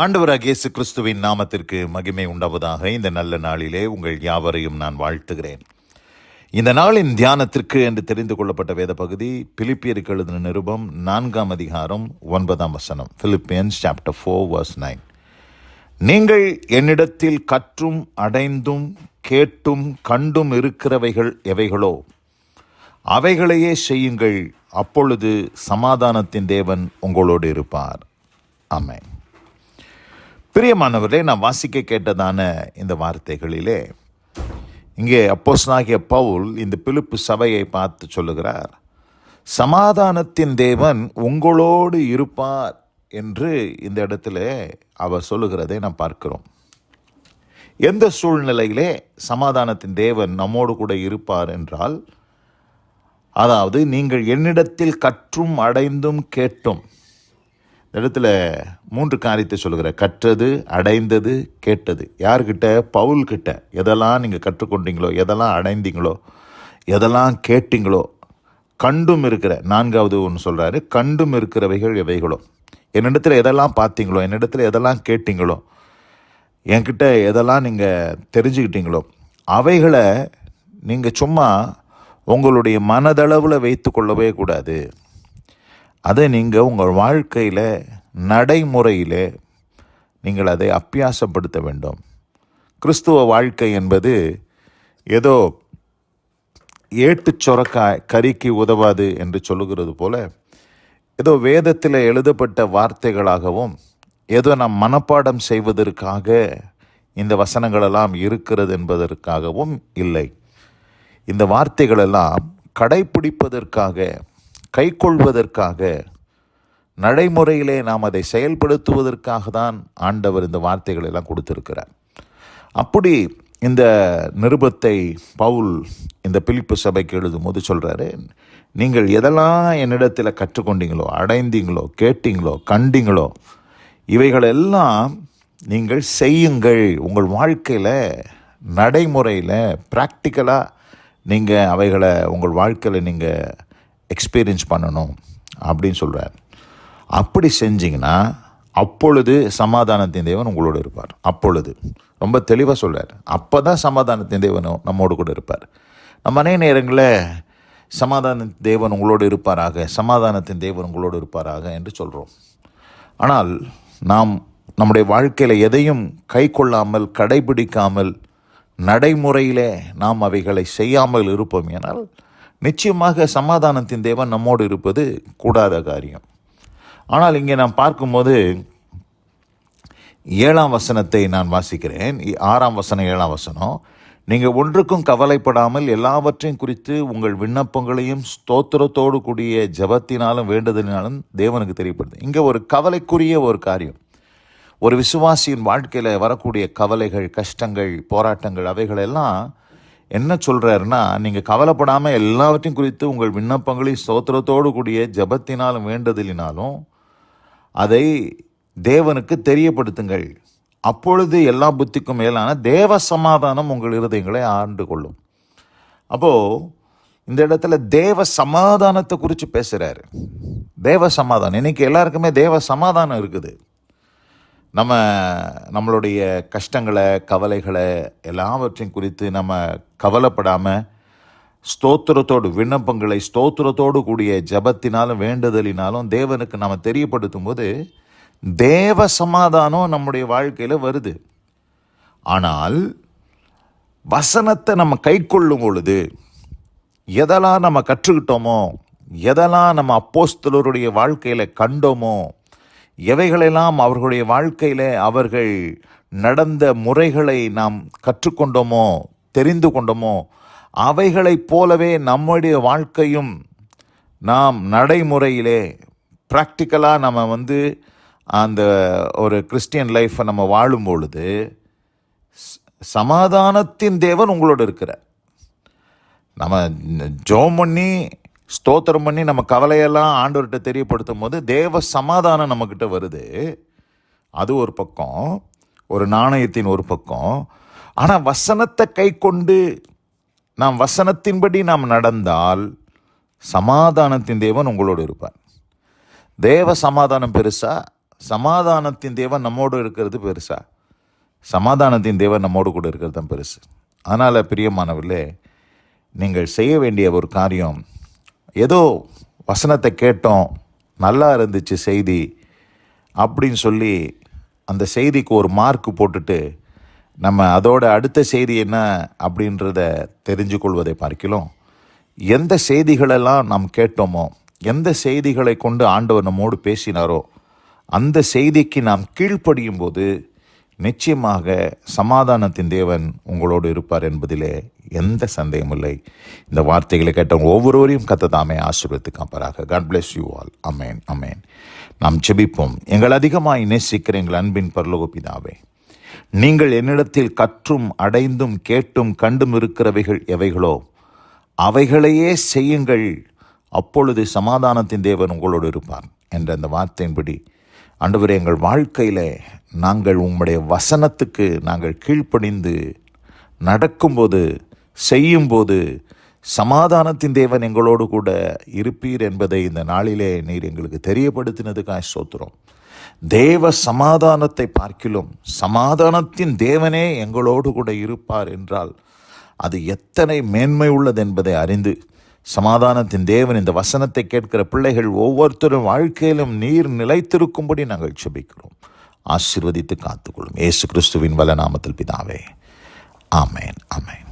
ஆண்டவராகிய இயேசு கிறிஸ்துவின் நாமத்திற்கு மகிமை உண்டாவதாக. இந்த நல்ல நாளிலே உங்கள் யாவரையும் நான் வாழ்த்துகிறேன். இந்த நாளின் தியானத்திற்கு என்று தெரிந்து கொள்ளப்பட்ட வேத பகுதி பிலிப்பியருக்கு எழுதின நிருபம் 4ஆம் அதிகாரம் 9ஆம் வசனம். Philippians chapter 4 verse 9. நீங்கள் என்னிடத்தில் கற்றும் அடைந்தும் கேட்டும் கண்டும் இருக்கிறவைகள் எவைகளோ அவைகளையே செய்யுங்கள், அப்பொழுது சமாதானத்தின் தேவன் உங்களோடு இருப்பார். ஆமென். பிரியமானவர்களே, நான் வாசிக்க கேட்டதான இந்த வார்த்தைகளிலே இங்கே அப்போஸ்தலனாகிய பவுல் இந்த பிலிப்பு சபையை பார்த்து சொல்லுகிறார், சமாதானத்தின் தேவன் உங்களோடு இருப்பார் என்று இந்த இடத்துல அவர் சொல்லுகிறதை நாம் பார்க்கிறோம். எந்த சூழ்நிலையிலே சமாதானத்தின் தேவன் நம்மோடு கூட இருப்பார் என்றால், அதாவது நீங்கள் என்னிடத்தில் கற்றும் அடைந்தும் கேட்டும். இந்த இடத்துல 3 காரியத்தை சொல்லுகிற: கற்றது, அடைந்தது, கேட்டது. யார்கிட்ட? பவுல்கிட்ட. எதெல்லாம் நீங்கள் கற்றுக்கொண்டீங்களோ, எதெல்லாம் அடைந்தீங்களோ, எதெல்லாம் கேட்டீங்களோ, கண்டும் இருக்கிற 4வது ஒன்று சொல்கிறாரு, கண்டும் இருக்கிறவைகள் எவைகளோ. என்னிடத்தில் எதெல்லாம் பார்த்தீங்களோ, என்னிடத்தில் எதெல்லாம் கேட்டீங்களோ, என்கிட்ட எதெல்லாம் நீங்கள் தெரிஞ்சுக்கிட்டீங்களோ, அவைகளை நீங்கள் சும்மா உங்களுடைய மனதளவில் வைத்து கொள்ளவே கூடாது. அதை நீங்கள் உங்கள் வாழ்க்கையில், நடைமுறையில் நீங்கள் அதை அபியாசப்படுத்த வேண்டும். கிறிஸ்துவ வாழ்க்கை என்பது ஏதோ ஏட்டுச் சொரக்காய் கறிக்கு உதவாது என்று சொல்லுகிறது போல, ஏதோ வேதத்தில் எழுதப்பட்ட வார்த்தைகளாகவும், ஏதோ நாம் மனப்பாடம் செய்வதற்காக இந்த வசனங்களெல்லாம் இருக்கிறது என்பதற்காகவும் இல்லை. இந்த வார்த்தைகளெல்லாம் கடைப்பிடிப்பதற்காக, கைக்கொள்வதற்காக, நடைமுறையிலே நாம் அதை செயல்படுத்துவதற்காக தான் ஆண்டவர் இந்த வார்த்தைகள் எல்லாம் கொடுத்திருக்கிறார். அப்படி இந்த நிருபத்தை பவுல் இந்த பிலிப்பு சபைக்கு எழுதும் போது சொல்கிறாரு, நீங்கள் எதெல்லாம் என்னிடத்தில் கற்றுக்கொண்டீங்களோ, அடைந்தீங்களோ, கேட்டீங்களோ, கண்டீங்களோ, இவைகளெல்லாம் நீங்கள் செய்யுங்கள். உங்கள் வாழ்க்கையில், நடைமுறையில், ப்ராக்டிக்கலாக நீங்கள் அவைகளை உங்கள் வாழ்க்கையில் நீங்கள் எக்ஸ்பீரியன்ஸ் பண்ணணும் அப்படின்னு சொல்கிறார். அப்படி செஞ்சிங்கன்னா அப்பொழுது சமாதானத்தின் தேவன் உங்களோடு இருப்பார். அப்பொழுது ரொம்ப தெளிவாக சொல்கிறார். அப்போ தான் சமாதானத்தின் தேவன் நம்மோடு கூட இருப்பார். நம்ம அநேக நேரங்களில் சமாதானத்தின் தேவன் உங்களோடு இருப்பாராக, சமாதானத்தின் தேவன் உங்களோடு இருப்பாராக என்று சொல்கிறோம். ஆனால் நாம் நம்முடைய வாழ்க்கையில் எதையும் கை கொள்ளாமல், கடைபிடிக்காமல், நடைமுறையிலே நாம் அவைகளை செய்யாமல் இருப்போம் என்றால் நிச்சயமாக சமாதானத்தின் தேவன் நம்மோடு இருப்பது கூடாத காரியம். ஆனால் இங்கே நான் பார்க்கும்போது 7ஆம் வசனத்தை நான் வாசிக்கிறேன். 6ஆம் வசனம், 7ஆம் வசனம். நீங்கள் ஒன்றுக்கும் கவலைப்படாமல் எல்லாவற்றையும் குறித்து உங்கள் விண்ணப்பங்களையும் ஸ்தோத்திரத்தோடு கூடிய ஜெபத்தினாலும் வேண்டுதலினாலும் தேவனுக்கு தெரியப்படுது. இங்கே ஒரு கவலைக்குரிய ஒரு காரியம். ஒரு விசுவாசியின் வாழ்க்கையில் வரக்கூடிய கவலைகள், கஷ்டங்கள், போராட்டங்கள், அவைகளெல்லாம் என்ன சொல்கிறாருன்னா, நீங்கள் கவலைப்படாமல் எல்லாவற்றையும் குறித்து உங்கள் விண்ணப்பங்களையும் ஸ்தோத்திரத்தோடு கூடிய ஜெபத்தினாலும் வேண்டுதலினாலும் அதை தேவனுக்கு தெரியப்படுத்துங்கள். அப்பொழுது எல்லா புத்திக்கும் மேலான தேவ சமாதானம் உங்கள் இருதயங்களை ஆண்டு கொள்ளும். அப்போது இந்த இடத்துல தேவ சமாதானத்தை குறித்து பேசுகிறாரு. தேவ சமாதானம். இன்றைக்கி எல்லாருக்குமே தேவ சமாதானம் இருக்குது. நம்மளுடைய கஷ்டங்களை, கவலைகளை எல்லாவற்றையும் குறித்து நம்ம கவலைப்படாமல் ஸ்தோத்திரத்தோடு, விண்ணப்பங்களை ஸ்தோத்திரத்தோடு கூடிய ஜெபத்தினாலும் வேண்டுதலினாலும் தேவனுக்கு நம்ம தெரியப்படுத்தும் போது தேவ சமாதானம் நம்முடைய வாழ்க்கையில் வருது. ஆனால் வசனத்தை நம்ம கை கொள்ளும் பொழுது, எதெல்லாம் நம்ம கற்றுக்கிட்டோமோ, எதெல்லாம் நம்ம அப்போஸ்தலருடைய வாழ்க்கையில் கண்டோமோ, எவைகளெல்லாம் அவர்களுடைய வாழ்க்கையில் அவர்கள் நடந்த முறைகளை நாம் கற்றுக்கொண்டோமோ, தெரிந்து கொண்டோமோ, அவைகளைப் போலவே நம்முடைய வாழ்க்கையும் நாம் நடைமுறையிலே ப்ராக்டிக்கலாக நம்ம அந்த ஒரு கிறிஸ்டியன் லைஃப்பை நம்ம வாழும் பொழுது சமாதானத்தின் தேவன் உங்களோடு இருக்கிறார். நம்ம ஜெபம் பண்ணி ஸ்தோத்திரம் பண்ணி நம்ம கவலையெல்லாம் ஆண்டவர்கிட்ட தெரியப்படுத்தும் போது தேவ சமாதானம் நம்மக்கிட்ட வருது. அது ஒரு பக்கம், ஒரு நாணயத்தின் ஒரு பக்கம். ஆனால் வசனத்தை கை கொண்டு நாம் வசனத்தின்படி நாம் நடந்தால் சமாதானத்தின் தேவன் உங்களோடு இருப்பார். தேவ சமாதானம் பெருசா, சமாதானத்தின் தேவன் நம்மோடு இருக்கிறது பெருசா? சமாதானத்தின் தேவன் நம்மோடு கூட இருக்கிறது தான் பெருசு. அதனால் பிரியமானவர்களே, நீங்கள் செய்ய வேண்டிய ஒரு காரியம், ஏதோ வசனத்தை கேட்டோம், நல்லா இருந்துச்சு செய்தி அப்படின்னு சொல்லி அந்த செய்திக்கு ஒரு மார்க் போட்டுட்டு நம்ம அதோட அடுத்த செய்தி என்ன அப்படின்றத தெரிஞ்சு கொள்வதை பார்க்கலாம். எந்த செய்திகளெல்லாம் நாம் கேட்டோமோ, எந்த செய்திகளை கொண்டு ஆண்டவர் நம்மோடு பேசினாரோ, அந்த செய்திக்கு நாம் கீழ்ப்படியும் போது நிச்சயமாக சமாதானத்தின் தேவன் உங்களோடு இருப்பார் என்பதிலே எந்த சந்தேகமில்லை. இந்த வார்த்தைகளை கேட்டவங்க ஒவ்வொருவரையும் கர்த்தர் ஆசீர்வதித்து காப்பாராக. God bless you all. Amen, amen. நாம் ஜெபிப்போம். எங்கள் அதிகமாய் நேசிக்கிற எங்கள் அன்பின் பரலோக பிதாவே, நீங்கள் என்னிடத்தில் கற்றும் அடைந்தும் கேட்டும் கண்டும் இருக்கிறவைகள் எவைகளோ அவைகளையே செய்யுங்கள், அப்பொழுது சமாதானத்தின் தேவன் உங்களோடு இருப்பார் என்ற அந்த வார்த்தையின்படி ஆண்டவரே, எங்கள் வாழ்க்கையில் நாங்கள் உம்முடைய வசனத்துக்கு நாங்கள் கீழ்ப்படிந்து நடக்கும்போது, செய்யும்போது சமாதானத்தின் தேவன் எங்களோடு கூட இருப்பீர் என்பதை இந்த நாளிலே நீர் எங்களுக்கு தெரியப்படுத்தினதுக்காக ஸ்தோத்திரம். தேவ சமாதானத்தை பார்க்கிலும் சமாதானத்தின் தேவனே எங்களோடு கூட இருப்பார் என்றால் அது எத்தனை மேன்மை உள்ளது என்பதை அறிந்து, சமாதானத்தின் தேவன் இந்த வசனத்தை கேட்கிற பிள்ளைகள் ஒவ்வொருத்தரும் வாழ்க்கையிலும் நீர் நிலைத்திருக்கும்படி நாங்கள் ஜெபிக்கிறோம். ஆசீர்வதித்து காத்துக்கொள்ளும். இயேசு கிறிஸ்துவின் வல்ல நாமத்தில் பிதாவே, ஆமேன், ஆமேன்.